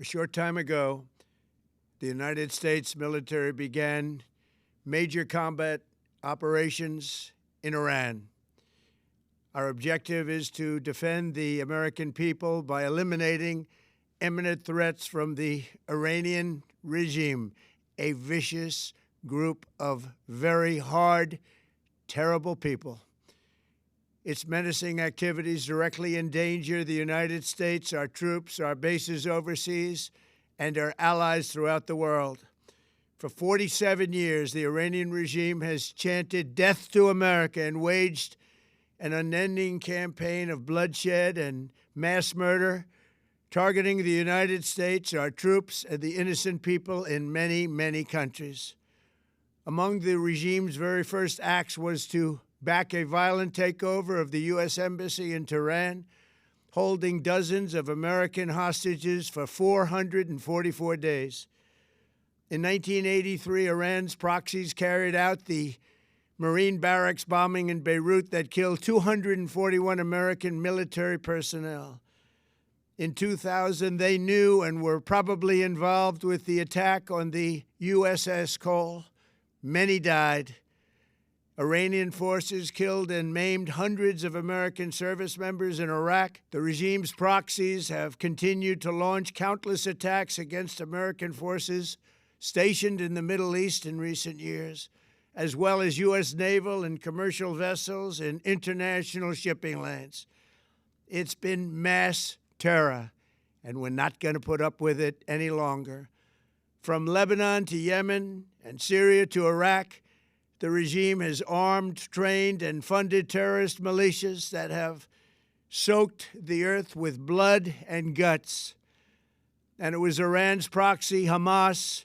A short time ago, the United States military began major combat operations in Iran. Our objective is to defend the American people by eliminating imminent threats from the Iranian regime, a vicious group of very hard, terrible people. Its menacing activities directly endanger the United States, our troops, our bases overseas, and our allies throughout the world. For 47 years, the Iranian regime has chanted death to America and waged an unending campaign of bloodshed and mass murder, targeting the United States, our troops, and the innocent people in many, many countries. Among the regime's very first acts was to back a violent takeover of the U.S. Embassy in Tehran, holding dozens of American hostages for 444 days. In 1983, Iran's proxies carried out the Marine barracks bombing in Beirut that killed 241 American military personnel. In 2000, they knew and were probably involved with the attack on the USS Cole. Many died. Iranian forces killed and maimed hundreds of American service members in Iraq. The regime's proxies have continued to launch countless attacks against American forces stationed in the Middle East in recent years, as well as U.S. naval and commercial vessels in international shipping lanes. It's been mass terror, and we're not going to put up with it any longer. From Lebanon to Yemen and Syria to Iraq, the regime has armed, trained, and funded terrorist militias that have soaked the earth with blood and guts. And it was Iran's proxy, Hamas,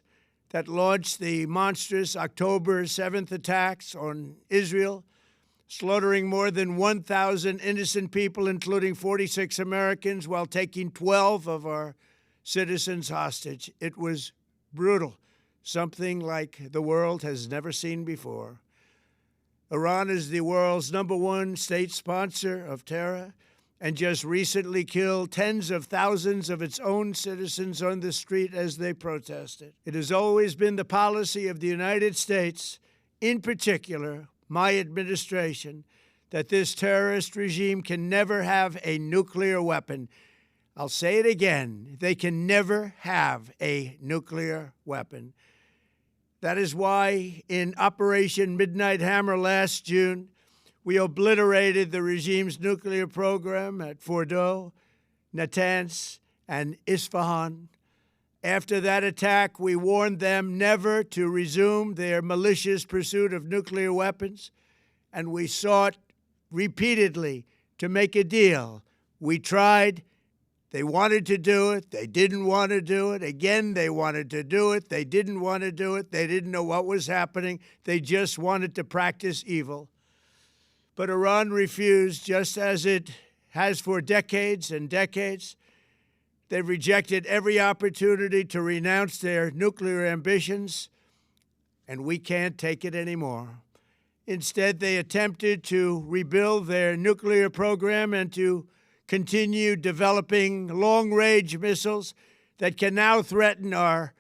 that launched the monstrous October 7th attacks on Israel, slaughtering more than 1,000 innocent people, including 46 Americans, while taking 12 of our citizens hostage. It was brutal, something like the world has never seen before. Iran is the world's #1 state sponsor of terror and just recently killed tens of thousands of its own citizens on the street as they protested. It has always been the policy of the United States, in particular my administration, that this terrorist regime can never have a nuclear weapon. I'll say it again, they can never have a nuclear weapon. That is why in Operation Midnight Hammer last June, we obliterated the regime's nuclear program at Fordow, Natanz, and Isfahan. After that attack, we warned them never to resume their malicious pursuit of nuclear weapons, and we sought repeatedly to make a deal. We tried. They wanted to do it. They didn't want to do it. Again, they wanted to do it. They didn't want to do it. They didn't know what was happening. They just wanted to practice evil. But Iran refused, just as it has for decades and decades. They've rejected every opportunity to renounce their nuclear ambitions, and we can't take it anymore. Instead, they attempted to rebuild their nuclear program and to continue developing long-range missiles that can now threaten our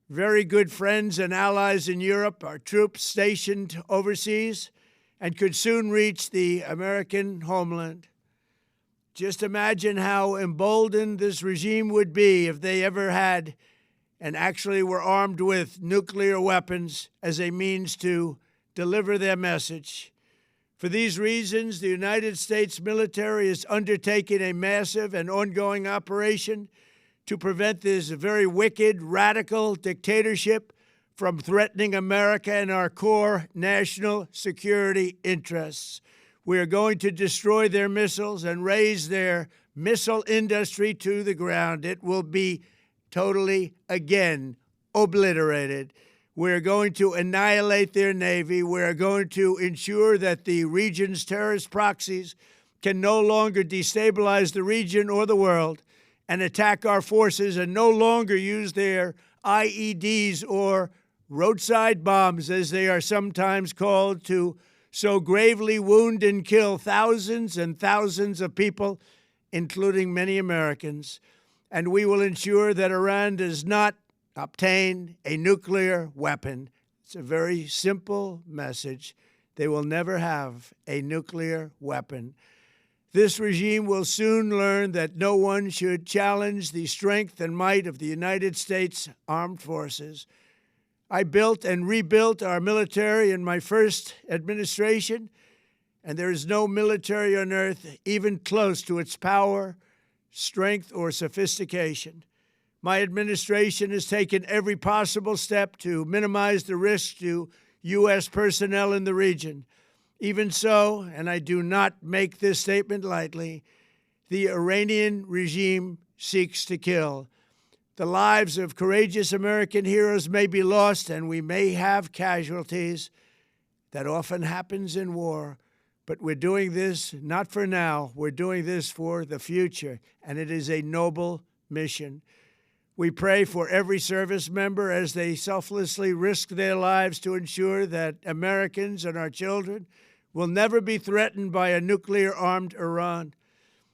very good friends and allies in Europe, our troops stationed overseas, and could soon reach the American homeland. Just imagine how emboldened this regime would be if they ever had and actually were armed with nuclear weapons as a means to deliver their message. For these reasons, the United States military is undertaking a massive and ongoing operation to prevent this very wicked, radical dictatorship from threatening America and our core national security interests. We are going to destroy their missiles and raise their missile industry to the ground. It will be totally, again, obliterated. We're going to annihilate their Navy. We're going to ensure that the region's terrorist proxies can no longer destabilize the region or the world and attack our forces and no longer use their IEDs or roadside bombs, as they are sometimes called, to so gravely wound and kill thousands and thousands of people, including many Americans. and we will ensure that Iran does not obtain a nuclear weapon. It's a very simple message. They will never have a nuclear weapon. This regime will soon learn that no one should challenge the strength and might of the United States Armed Forces. I built and rebuilt our military in my first administration, and there is no military on earth even close to its power, strength, or sophistication. My administration has taken every possible step to minimize the risk to U.S. personnel in the region. Even so, and I do not make this statement lightly, the Iranian regime seeks to kill. The lives of courageous American heroes may be lost, and we may have casualties. That often happens in war. But we're doing this not for now. We're doing this for the future, and it is a noble mission. We pray for every service member as they selflessly risk their lives to ensure that Americans and our children will never be threatened by a nuclear-armed Iran.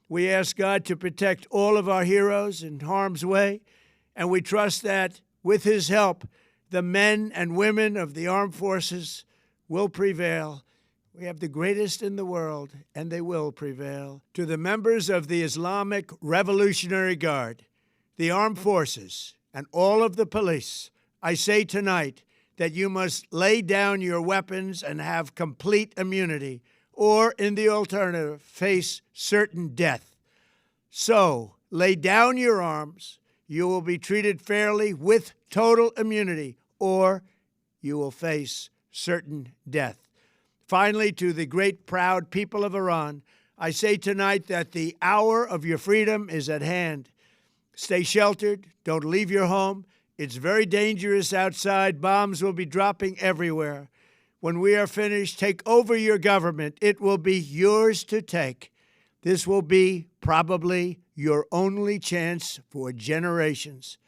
We ask God to protect all of our heroes in harm's way, and we trust that, with His help, the men and women of the armed forces will prevail. We have the greatest in the world, and they will prevail. To the members of the Islamic Revolutionary Guard, the armed forces, and all of the police, I say tonight that you must lay down your weapons and have complete immunity, or, in the alternative, face certain death. So, lay down your arms. You will be treated fairly with total immunity, or you will face certain death. Finally, to the great, proud people of Iran, I say tonight that the hour of your freedom is at hand. Stay sheltered. Don't leave your home. It's very dangerous outside. Bombs will be dropping everywhere. When we are finished, take over your government. It will be yours to take. This will be probably your only chance for generations.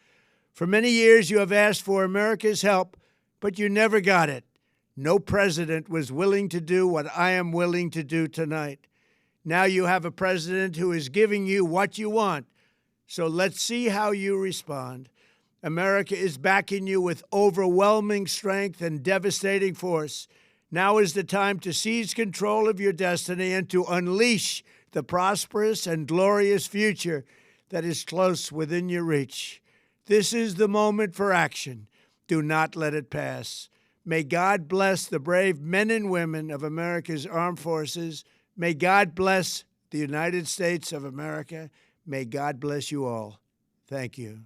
For many years, you have asked for America's help, but you never got it. No president was willing to do what I am willing to do tonight. Now you have a president who is giving you what you want. So let's see how you respond. America is backing you with overwhelming strength and devastating force. Now is the time to seize control of your destiny and to unleash the prosperous and glorious future that is close within your reach. This is the moment for action. Do not let it pass. May God bless the brave men and women of America's armed forces. May God bless the United States of America. May God bless you all. Thank you.